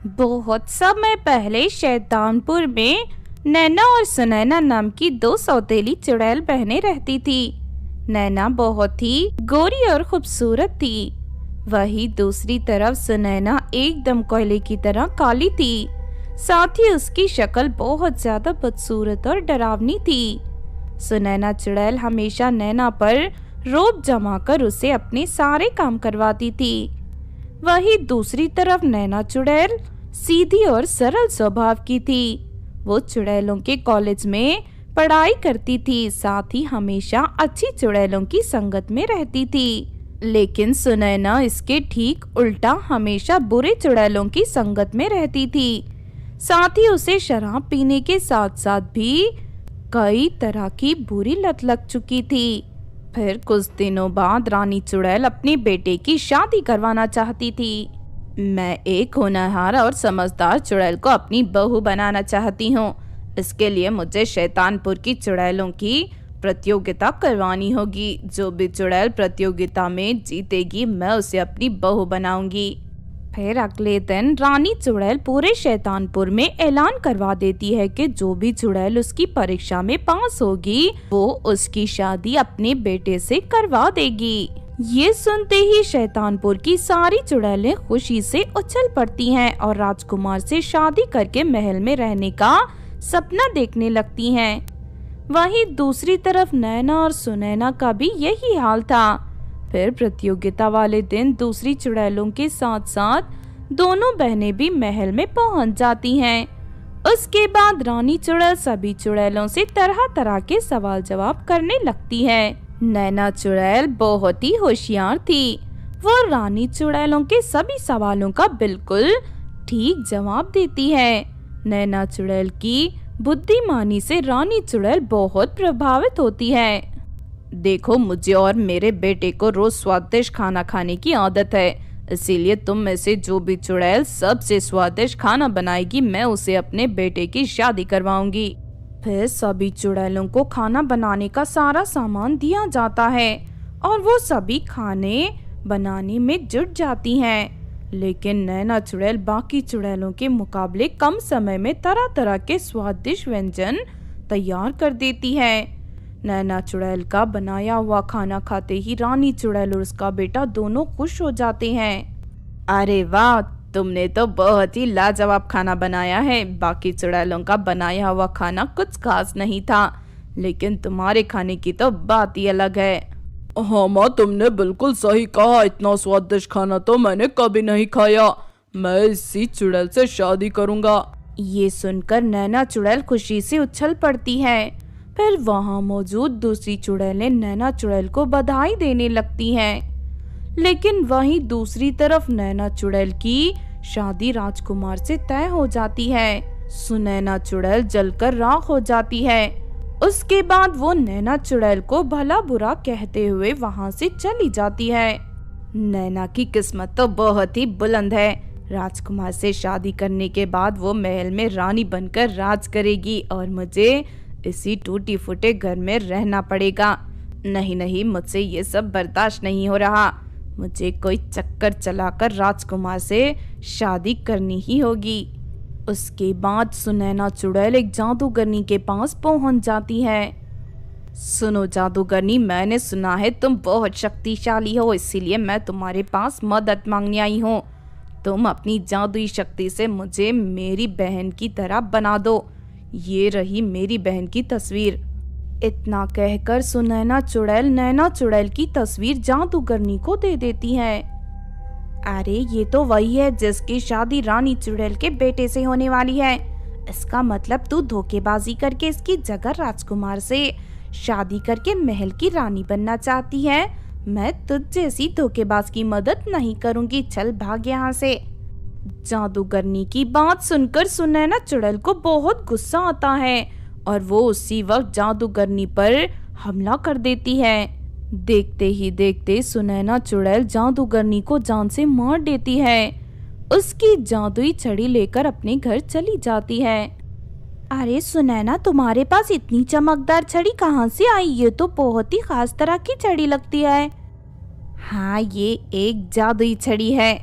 बहुत समय पहले शैतानपुर में नैना और सुनैना नाम की दो सौतेली चुड़ैल बहनें रहती थी। नैना बहुत ही गोरी और खूबसूरत थी। वही दूसरी तरफ सुनैना एकदम कोयले की तरह काली थी। साथ ही उसकी शक्ल बहुत ज्यादा बदसूरत और डरावनी थी। सुनैना चुड़ैल हमेशा नैना पर रोब जमाकर उसे अपने सारे काम करवाती थी। वही दूसरी तरफ नैना चुड़ैल सीधी और सरल स्वभाव की थी। वो चुड़ैलों के कॉलेज में पढ़ाई करती थी, साथ ही हमेशा अच्छी चुड़ैलों की संगत में रहती थी। लेकिन सुनैना इसके ठीक उल्टा हमेशा बुरे चुड़ैलों की संगत में रहती थी। साथ ही उसे शराब पीने के साथ साथ भी कई तरह की बुरी लत लग चुकी थी। फिर कुछ दिनों बाद रानी चुड़ैल अपने बेटे की शादी करवाना चाहती थी। मैं एक होनहार और समझदार चुड़ैल को अपनी बहू बनाना चाहती हूँ। इसके लिए मुझे शैतानपुर की चुड़ैलों की प्रतियोगिता करवानी होगी। जो भी चुड़ैल प्रतियोगिता में जीतेगी मैं उसे अपनी बहू बनाऊंगी। फिर अगले दिन रानी चुड़ैल पूरे शैतानपुर में ऐलान करवा देती है कि जो भी चुड़ैल उसकी परीक्षा में पास होगी वो उसकी शादी अपने बेटे से करवा देगी। ये सुनते ही शैतानपुर की सारी चुड़ैलें खुशी से उछल पड़ती हैं और राजकुमार से शादी करके महल में रहने का सपना देखने लगती हैं। वहीं दूसरी तरफ नैना और सुनैना का भी यही हाल था। फिर प्रतियोगिता वाले दिन दूसरी चुड़ैलों के साथ साथ दोनों बहनें भी महल में पहुंच जाती हैं। उसके बाद रानी चुड़ैल सभी चुड़ैलों से तरह तरह के सवाल जवाब करने लगती है। नैना चुड़ैल बहुत ही होशियार थी। वो रानी चुड़ैलों के सभी सवालों का बिल्कुल ठीक जवाब देती है। नैना चुड़ैल की बुद्धिमानी से रानी चुड़ैल बहुत प्रभावित होती है। देखो, मुझे और मेरे बेटे को रोज स्वादिष्ट खाना खाने की आदत है, इसीलिए तुम में से जो भी चुड़ैल सबसे स्वादिष्ट खाना बनाएगी मैं उसे अपने बेटे की शादी करवाऊंगी। फिर सभी चुड़ैलों को खाना बनाने का सारा सामान दिया जाता है और वो सभी खाने बनाने में जुट जाती हैं। लेकिन नैना चुड़ैल बाकी चुड़ैलों के मुकाबले कम समय में तरह तरह के स्वादिष्ट व्यंजन तैयार कर देती है। नैना चुड़ैल का बनाया हुआ खाना खाते ही रानी चुड़ैल और उसका बेटा दोनों खुश हो जाते हैं। अरे वाह, तुमने तो बहुत ही लाजवाब खाना बनाया है। बाकी चुड़ैलों का बनाया हुआ खाना कुछ खास नहीं था, लेकिन तुम्हारे खाने की तो बात ही अलग है। हाँ माँ, तुमने बिल्कुल सही कहा। इतना स्वादिष्ट खाना तो मैंने कभी नहीं खाया। मैं इसी चुड़ैल से शादी करूँगा। ये सुनकर नैना चुड़ैल खुशी से उछल पड़ती है। फिर वहाँ मौजूद दूसरी चुड़ैलें नैना चुड़ैल को बधाई देने लगती हैं। लेकिन वहीं दूसरी तरफ नैना चुड़ैल की शादी राजकुमार से तय हो जाती है। सुनैना चुड़ैल जलकर राख हो जाती है। उसके बाद वो नैना चुड़ैल को भला बुरा कहते हुए वहाँ से चली जाती है। नैना की किस्मत तो बहुत ही बुलंद है। राजकुमार से शादी करने के बाद वो महल में रानी बनकर राज करेगी और मुझे इसी टूटी फूटे घर में रहना पड़ेगा। नहीं, मुझसे ये सब बर्दाश्त नहीं हो रहा। मुझे कोई चक्कर चलाकर राजकुमार से शादी करनी ही होगी। उसके बाद सुनैना चुड़ैल एक जादूगरनी के पास पहुंच जाती है। सुनो जादूगरनी, मैंने सुना है तुम बहुत शक्तिशाली हो, इसीलिए मैं तुम्हारे पास मदद मांगने आई हूँ। तुम अपनी जादुई शक्ति से मुझे मेरी बहन की तरह बना दो। ये रही मेरी बहन की तस्वीर। इतना कहकर सुनैना चुड़ैल नैना चुड़ैल की तस्वीर जादूगरनी को दे देती है। अरे ये तो वही है जिसकी शादी रानी चुड़ैल के बेटे से होने वाली है। इसका मतलब तू धोखेबाजी करके इसकी जगह राजकुमार से शादी करके महल की रानी बनना चाहती है। मैं तुझ जैसी धोखेबाज की मदद नहीं करूंगी। चल भाग यहाँ से। जादूगरनी की बात सुनकर सुनैना चुड़ैल को बहुत गुस्सा आता है और वो उसी वक्त जादूगरनी पर हमला कर देती है। देखते ही देखते सुनैना चुड़ैल जादूगरनी को जान से मार देती है। उसकी जादुई छड़ी लेकर अपने घर चली जाती है। अरे सुनैना, तुम्हारे पास इतनी चमकदार छड़ी कहाँ से आई? ये तो बहुत ही खास तरह की छड़ी लगती है। हाँ, ये एक जादुई छड़ी है।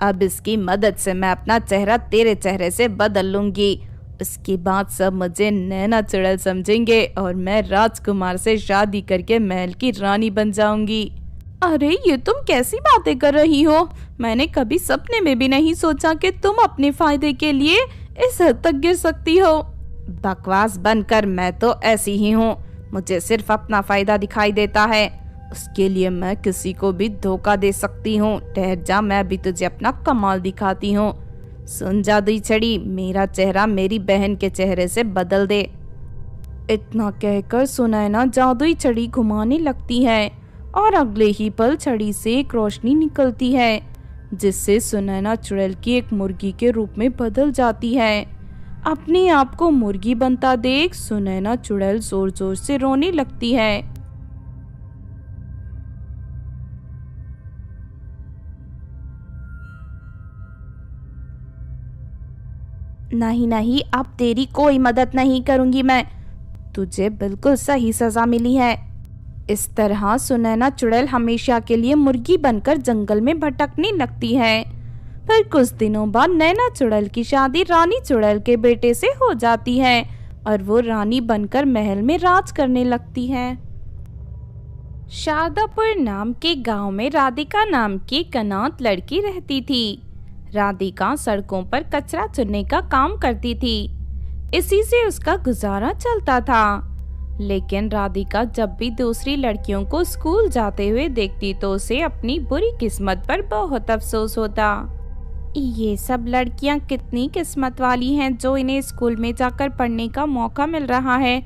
अब इसकी मदद से मैं अपना चेहरा तेरे चेहरे से बदल लूंगी। उसके बाद सब मुझे नैना चुड़ैल समझेंगे और मैं राजकुमार से शादी करके महल की रानी बन जाऊंगी। अरे ये तुम कैसी बातें कर रही हो? मैंने कभी सपने में भी नहीं सोचा कि तुम अपने फायदे के लिए इस हद तक गिर सकती हो। बकवास बनकर मैं तो ऐसी ही हूँ। मुझे सिर्फ अपना फायदा दिखाई देता है। उसके लिए मैं किसी को भी धोखा दे सकती हूँ। ठहर जा, मैं भी तुझे अपना कमाल दिखाती हूँ। सुन जादुई छड़ी, मेरा चेहरा मेरी बहन के चेहरे से बदल दे। इतना कहकर सुनैना जादुई छड़ी घुमाने लगती है और अगले ही पल छड़ी से एक रोशनी निकलती है जिससे सुनैना चुड़ैल की एक मुर्गी के रूप में बदल जाती है। अपने आप को मुर्गी बनता देख सुनैना चुड़ैल जोर जोर से रोने लगती है। नहीं नहीं, अब तेरी कोई मदद नहीं करूंगी मैं। तुझे बिल्कुल सही सजा मिली है। इस तरह सुनैना चुड़ैल हमेशा के लिए मुर्गी बनकर जंगल में भटकने लगती है। पर कुछ दिनों बाद नैना चुड़ैल की शादी रानी चुड़ैल के बेटे से हो जाती है और वो रानी बनकर महल में राज करने लगती है। शारदापुर नाम के गांव में राधिका नाम की एक अनाथ लड़की रहती थी। राधिका सड़कों पर कचरा चुनने का काम करती थी। इसी से उसका गुजारा चलता था। लेकिन राधिका जब भी दूसरी लड़कियों को स्कूल जाते हुए देखती तो उसे अपनी बुरी किस्मत पर बहुत अफसोस होता। ये सब लड़कियां कितनी किस्मत वाली हैं जो इन्हें स्कूल में जाकर पढ़ने का मौका मिल रहा है,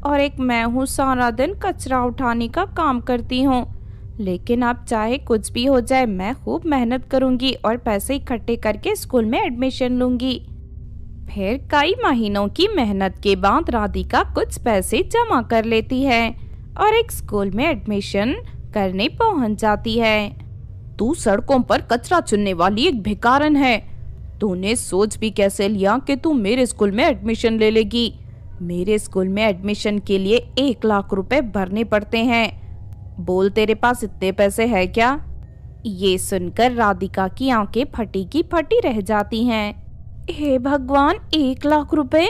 और एक मैं हूँ सारा दिन कचरा उठाने का काम करती हूँ। लेकिन अब चाहे कुछ भी हो जाए, मैं खूब मेहनत करूंगी और पैसे इकट्ठे करके स्कूल में एडमिशन लूंगी। फिर कई महीनों की मेहनत के बाद राधिका कुछ पैसे जमा कर लेती है और एक स्कूल में एडमिशन करने पहुंच जाती है। तू सड़कों पर कचरा चुनने वाली एक भिखारन है। तूने सोच भी कैसे लिया कि तू मेरे स्कूल में एडमिशन ले लेगी? मेरे स्कूल में एडमिशन के लिए 1 लाख रुपए भरने पड़ते हैं। बोल, तेरे पास इतने पैसे है क्या? ये सुनकर राधिका की आंखें फटी की फटी रह जाती हैं। हे भगवान, 1 लाख रुपए?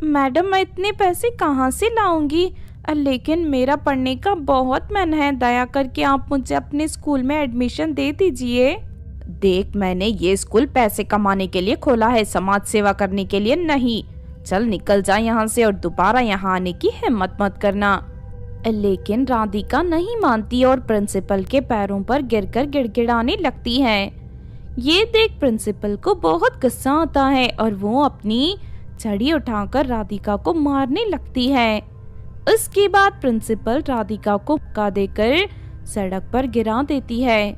मैडम, मैं इतने पैसे कहाँ से लाऊंगी? लेकिन मेरा पढ़ने का बहुत मन है। दया करके आप मुझे अपने स्कूल में एडमिशन दे दीजिए। देख, मैंने ये स्कूल पैसे कमाने के लिए खोला है, समाज सेवा करने के लिए नहीं। चल निकल जा यहाँ से और दोबारा यहाँ आने की हिम्मत मत करना। लेकिन राधिका नहीं मानती और प्रिंसिपल के पैरों पर गिरकर गिड़गिड़ाने लगती है। ये देख प्रिंसिपल को बहुत गुस्सा आता है और वो अपनी छड़ी उठाकर राधिका को मारने लगती है। उसके बाद प्रिंसिपल राधिका को धक्का देकर सड़क पर गिरा देती है।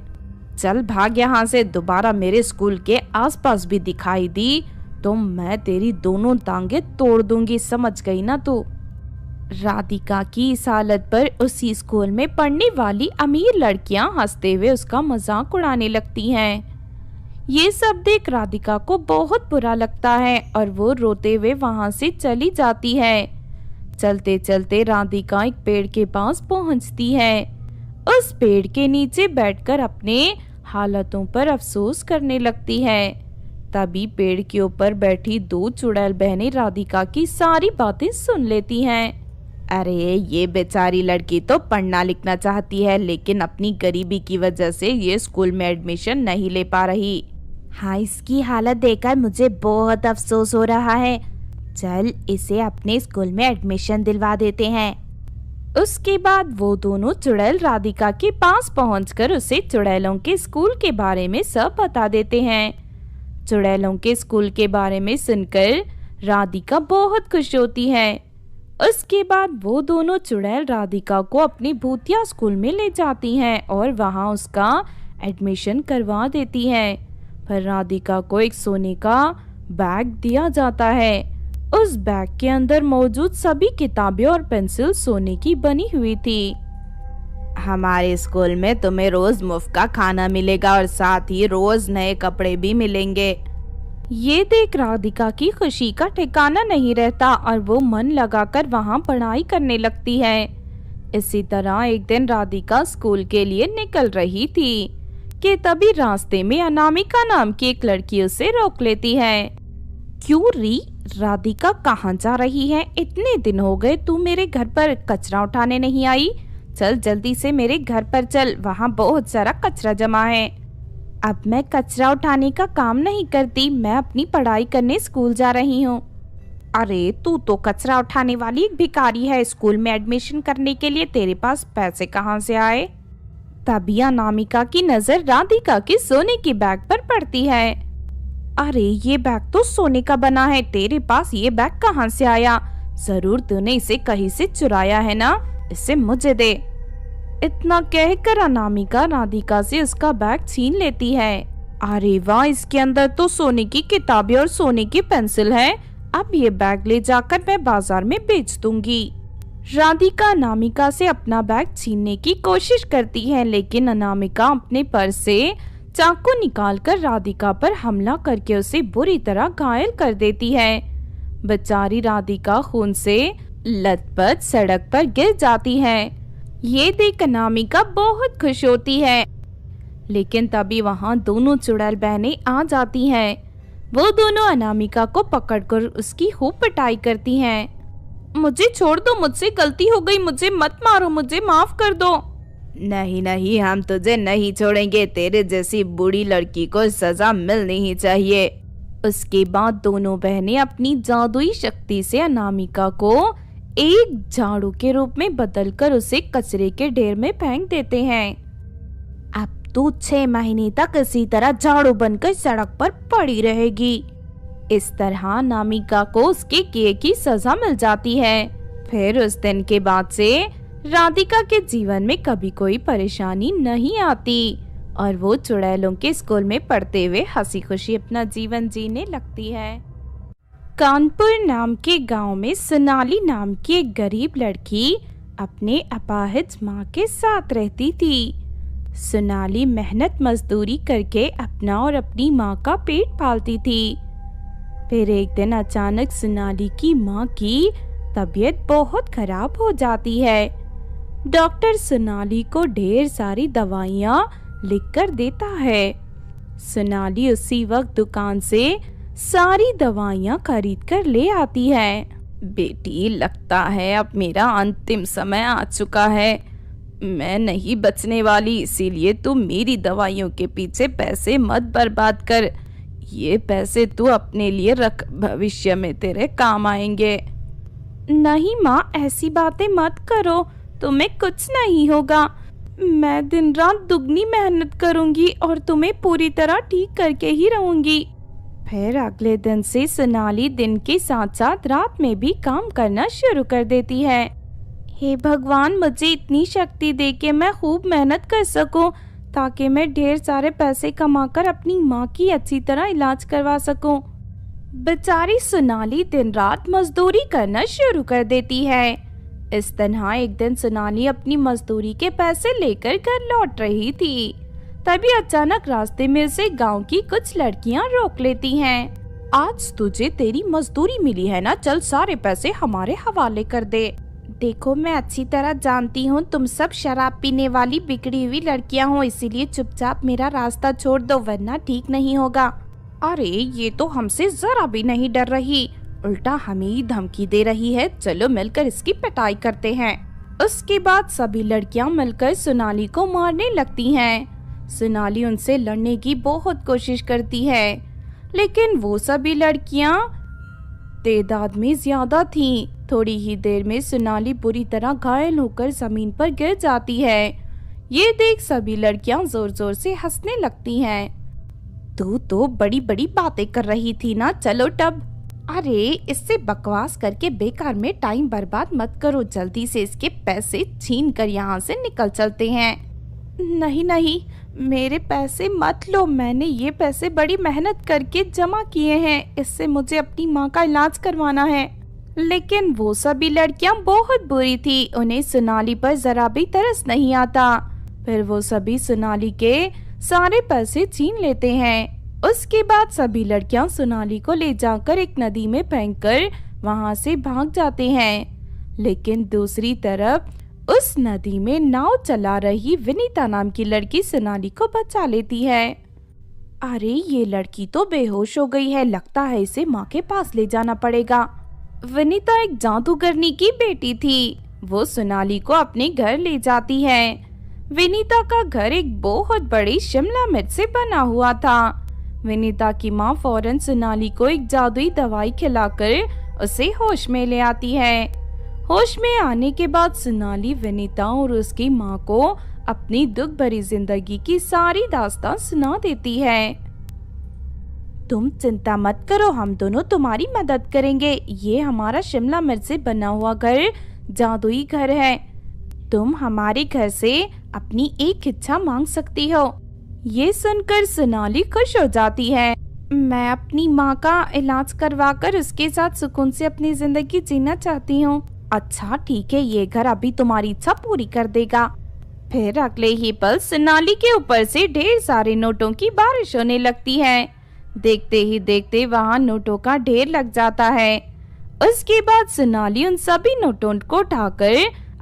चल भाग यहाँ से, दोबारा मेरे स्कूल के आसपास भी दिखाई दी तो मैं तेरी दोनों टांगे तोड़ दूंगी, समझ गई ना तू? राधिका की इस हालत पर उसी स्कूल में पढ़ने वाली अमीर लड़कियां हंसते हुए उसका मजाक उड़ाने लगती हैं। ये सब देख राधिका को बहुत बुरा लगता है और वो रोते हुए वहां से चली जाती है। चलते चलते राधिका एक पेड़ के पास पहुंचती है। उस पेड़ के नीचे बैठकर अपने हालातों पर अफसोस करने लगती है। तभी पेड़ के ऊपर बैठी 2 चुड़ैल बहनें राधिका की सारी बातें सुन लेती हैं। अरे ये बेचारी लड़की तो पढ़ना लिखना चाहती है, लेकिन अपनी गरीबी की वजह से ये स्कूल में एडमिशन नहीं ले पा रही। हाँ, इसकी हालत देखकर मुझे बहुत अफसोस हो रहा है। चल इसे अपने स्कूल में एडमिशन दिलवा देते हैं। उसके बाद वो दोनों चुड़ैल राधिका के पास पहुंचकर उसे चुड़ैलों के स्कूल के बारे में सब बता देते हैं। चुड़ैलों के स्कूल के बारे में सुनकर राधिका बहुत खुश होती है। उसके बाद वो दोनों चुड़ैल राधिका को अपनी भूतिया स्कूल में ले जाती हैं और वहां उसका एडमिशन करवा देती हैं। पर राधिका को एक सोने का बैग दिया जाता है। उस बैग के अंदर मौजूद सभी किताबें और पेंसिल सोने की बनी हुई थी। हमारे स्कूल में तुम्हें रोज मुफ्त का खाना मिलेगा और साथ ही रोज नए कपड़े भी मिलेंगे। ये देख राधिका की खुशी का ठिकाना नहीं रहता और वो मन लगाकर वहां पढ़ाई करने लगती है। इसी तरह एक दिन राधिका स्कूल के लिए निकल रही थी कि तभी रास्ते में अनामिका नाम की एक लड़की उसे रोक लेती है। क्यों री, राधिका कहाँ जा रही है? इतने दिन हो गए तू मेरे घर पर कचरा उठाने नहीं आई। चल जल्दी से मेरे घर पर चल, वहाँ बहुत सारा कचरा जमा है। अब मैं कचरा उठाने का काम नहीं करती, मैं अपनी पढ़ाई करने स्कूल जा रही हूँ। अरे तू तो कचरा उठाने वाली एक भिखारी है, स्कूल में एडमिशन करने के लिए तेरे पास पैसे कहाँ से आए? तभी अनामिका की नजर राधिका के सोने के बैग पर पड़ती है। अरे ये बैग तो सोने का बना है, तेरे पास ये बैग कहाँ से आया? जरूर तूने इसे कहीं से चुराया है ना, इसे मुझे दे। इतना कहकर अनामिका राधिका से उसका बैग छीन लेती है। अरे वाह, इसके अंदर तो सोने की किताबें और सोने की पेंसिल है। अब ये बैग ले जाकर मैं बाजार में बेच दूंगी। राधिका अनामिका से अपना बैग छीनने की कोशिश करती है, लेकिन अनामिका अपने पर्स से चाकू निकालकर राधिका पर हमला करके उसे बुरी तरह घायल कर देती है। बेचारी राधिका खून से लथपथ सड़क पर गिर जाती है। ये देख अनामिका बहुत खुश होती है, लेकिन तभी वहाँ दोनों चुड़ैल बहनें आ जाती हैं। वो दोनों अनामिका को पकड़कर उसकी खूब पिटाई करती हैं। मुझे छोड़ दो, मुझसे गलती हो गई, मुझे मत मारो, मुझे माफ कर दो। नहीं नहीं, हम तुझे नहीं छोड़ेंगे, तेरे जैसी बूढ़ी लड़की को सजा मिलनी ही चाहिए। उसके बाद दोनों बहनें अपनी जादुई शक्ति से अनामिका को एक झाड़ू के रूप में बदलकर उसे कचरे के ढेर में फेंक देते हैं। अब तू 6 महीने तक इसी तरह झाड़ू बनकर सड़क पर पड़ी रहेगी। इस तरह अनामिका को उसके किए की सजा मिल जाती है। फिर उस दिन के बाद से राधिका के जीवन में कभी कोई परेशानी नहीं आती और वो चुड़ैलों के स्कूल में पढ़ते हुए हंसी खुशी अपना जीवन जीने लगती है। कानपुर नाम के गांव में सोनाली नाम की एक गरीब लड़की अपने अपाहिज माँ के साथ रहती थी। सोनाली मेहनत मजदूरी करके अपना और अपनी माँ का पेट पालती थी। फिर एक दिन अचानक सोनाली की माँ की तबीयत बहुत खराब हो जाती है। डॉक्टर सोनाली को ढेर सारी दवाइयाँ लिखकर देता है। सोनाली उसी वक्त दुकान से सारी दवाइयाँ खरीद कर ले आती है। बेटी, लगता है अब मेरा अंतिम समय आ चुका है, मैं नहीं बचने वाली, इसीलिए तू मेरी दवाइयों के पीछे पैसे मत बर्बाद कर। ये पैसे तू अपने लिए रख, भविष्य में तेरे काम आएंगे। नहीं माँ, ऐसी बातें मत करो, तुम्हें कुछ नहीं होगा। मैं दिन रात दुगनी मेहनत करूंगी और तुम्हें पूरी तरह ठीक करके ही रहूंगी। फिर अगले दिन से सोनाली दिन के साथ साथ रात में भी काम करना शुरू कर देती है। हे भगवान, मुझे इतनी शक्ति दे के मैं खूब मेहनत कर सकूं, ताकि मैं ढेर सारे पैसे कमाकर अपनी माँ की अच्छी तरह इलाज करवा सकूं। बेचारी सोनाली दिन रात मजदूरी करना शुरू कर देती है। इस तरह एक दिन सोनाली अपनी मजदूरी के पैसे लेकर घर लौट रही थी। तभी अचानक रास्ते में से गांव की कुछ लड़कियां रोक लेती हैं। आज तुझे तेरी मजदूरी मिली है ना, चल सारे पैसे हमारे हवाले कर दे। देखो, मैं अच्छी तरह जानती हूँ तुम सब शराब पीने वाली बिगड़ी हुई लड़कियाँ हो, इसीलिए चुपचाप मेरा रास्ता छोड़ दो, वरना ठीक नहीं होगा। अरे ये तो हमसे जरा भी नहीं डर रही, उल्टा हमें ही धमकी दे रही है। चलो मिलकर इसकी पिटाई करते हैं। उसके बाद सभी लड़कियां मिलकर सोनाली को मारने लगती हैं। सोनाली उनसे लड़ने की बहुत कोशिश करती है, लेकिन वो सभी लड़कियां तादाद में ज्यादा थीं। थोड़ी ही देर में सोनाली बुरी तरह घायल होकर जमीन पर गिर जाती है। ये देख सभी लड़कियां जोर जोर से हंसने लगती हैं। तू तो बड़ी बड़ी बातें कर रही थी ना, चलो टब। अरे इससे बकवास करके बेकार में टाइम बर्बाद मत करो, जल्दी से इसके पैसे छीन कर यहाँ से निकल चलते हैं। नहीं नहीं, मेरे पैसे मत लो, मैंने ये पैसे बड़ी मेहनत करके जमा किए हैं, इससे मुझे अपनी माँ का इलाज करवाना है। लेकिन वो सभी लड़कियां बहुत बुरी थी, उन्हें सोनाली पर जरा भी तरस नहीं आता। फिर वो सभी सोनाली के सारे पैसे छीन लेते हैं। उसके बाद सभी लड़कियां सोनाली को ले जाकर एक नदी में फेंककर वहां से भाग जाते हैं। लेकिन दूसरी तरफ उस नदी में नाव चला रही विनीता नाम की लड़की सोनाली को बचा लेती है। अरे ये लड़की तो बेहोश हो गई है, लगता है इसे माँ के पास ले जाना पड़ेगा। विनीता एक जादूगरनी की बेटी थी। वो सोनाली को अपने घर ले जाती है। विनीता का घर एक बहुत बड़ी शिमला मिर्च से बना हुआ था। विनीता की माँ फौरन सोनाली को एक जादुई दवाई खिलाकर उसे होश में ले आती है। होश में आने के बाद सोनाली विनीता और उसकी माँ को अपनी दुख भरी जिंदगी की सारी दास्तान सुना देती है। तुम चिंता मत करो, हम दोनों तुम्हारी मदद करेंगे। ये हमारा शिमला मिर्च से बना हुआ घर जादुई घर है। तुम हमारे घर से अपनी एक इच्छा मांग सकती हो। ये सुनकर सोनाली खुश हो जाती है। मैं अपनी माँ का इलाज करवाकर उसके साथ सुकून से अपनी जिंदगी जीना चाहती हूँ। अच्छा ठीक है, ये घर अभी तुम्हारी इच्छा पूरी कर देगा। फिर अगले ही पल सोनाली के ऊपर से ढेर सारे नोटों की बारिश होने लगती है। देखते ही देखते वहाँ नोटों का ढेर लग जाता है। उसके बाद सोनाली उन सभी नोटों को उठाकर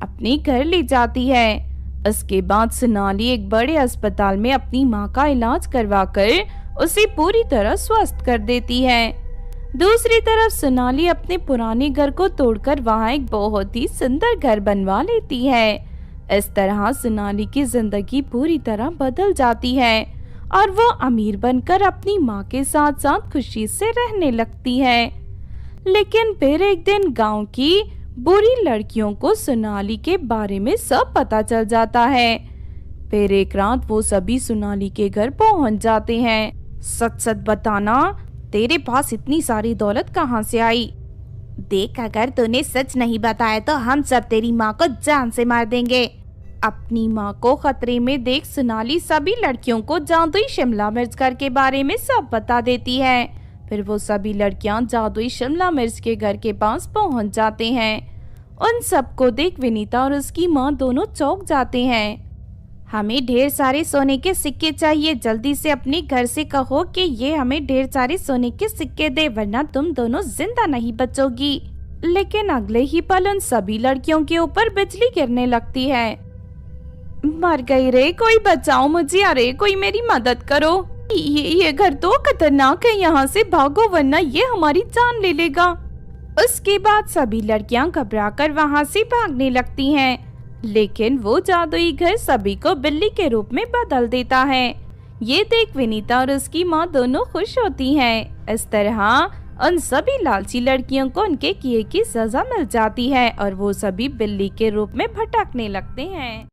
अपने घर ले जाती है। उसके बाद सोनाली एक बड़े अस्पताल में अपनी माँ का इलाज करवाकर उसे पूरी तरह स्वस्थ कर देती है। दूसरी तरफ सोनाली अपने पुराने घर को तोड़कर वहाँ एक बहुत ही सुंदर घर बनवा लेती है। इस तरह सोनाली की जिंदगी पूरी तरह बदल जाती है और वो अमीर बनकर अपनी माँ के साथ साथ खुशी से रहने लगती है। लेकिन फिर एक दिन गांव की बुरी लड़कियों को सोनाली के बारे में सब पता चल जाता है। फिर एक रात वो सभी सोनाली के घर पहुंच जाते हैं। सच सच बताना, तेरे पास इतनी सारी दौलत कहाँ से आई? देख, अगर तूने सच नहीं बताया तो हम सब तेरी माँ को जान से मार देंगे। अपनी माँ को खतरे में देख सोनाली सभी लड़कियों को जादुई शिमला मिर्च घर के बारे में सब बता देती है। फिर वो सभी लड़कियां जादुई शिमला मिर्च के घर के पास पहुंच जाते हैं। उन सबको देख विनीता और उसकी माँ दोनों चौंक जाते हैं। हमें ढेर सारे सोने के सिक्के चाहिए, जल्दी से अपने घर से कहो कि ये हमें ढेर सारे सोने के सिक्के दे, वरना तुम दोनों जिंदा नहीं बचोगी। लेकिन अगले ही पल उन सभी लड़कियों के ऊपर बिजली गिरने लगती है। मर गई रे, कोई बचाओ मुझे, अरे कोई मेरी मदद करो। ये घर तो खतरनाक है, यहाँ से भागो वरना ये हमारी जान ले लेगा। उसके बाद सभी लड़कियां घबराकर वहाँ से भागने लगती हैं। लेकिन वो जादुई घर सभी को बिल्ली के रूप में बदल देता है। ये देख विनीता और उसकी माँ दोनों खुश होती हैं। इस तरह उन सभी लालची लड़कियों को उनके किए की सजा मिल जाती है और वो सभी बिल्ली के रूप में भटकने लगते हैं।